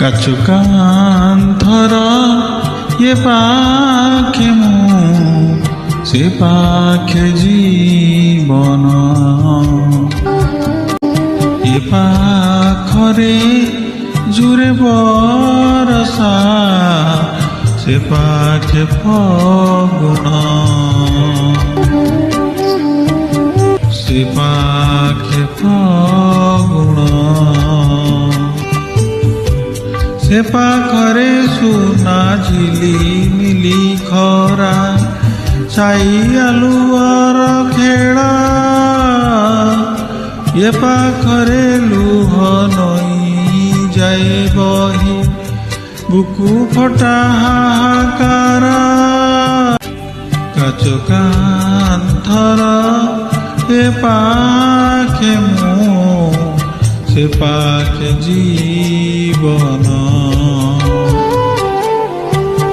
କାଚ କାନ୍ଥର ଏ ପାଖେ ମୁଁ ସେ ପାଖେ ଜୀବନ ଏ ପାଖରେ ଜୁରେ ବରଷା ସେ ପାଖେ ଫଗୁଣ ସେ ପାଖେ ଫଗୁଣ ସେ ପାଖରେ ସୁନା ଝିଲିମିଲି ଖରା ଛାଇ ଆଲୁଅର ଖେଳ ଏ ପାଖରେ ଲୁହ ନଈ ଯାଏ ବହି ବୁକୁ ଫଟା ହାହାକାର କାଚ କାନ୍ଥର ଏ ପାଖେ ମୁଁ ସେ ପାଖେ ଜୀବନ।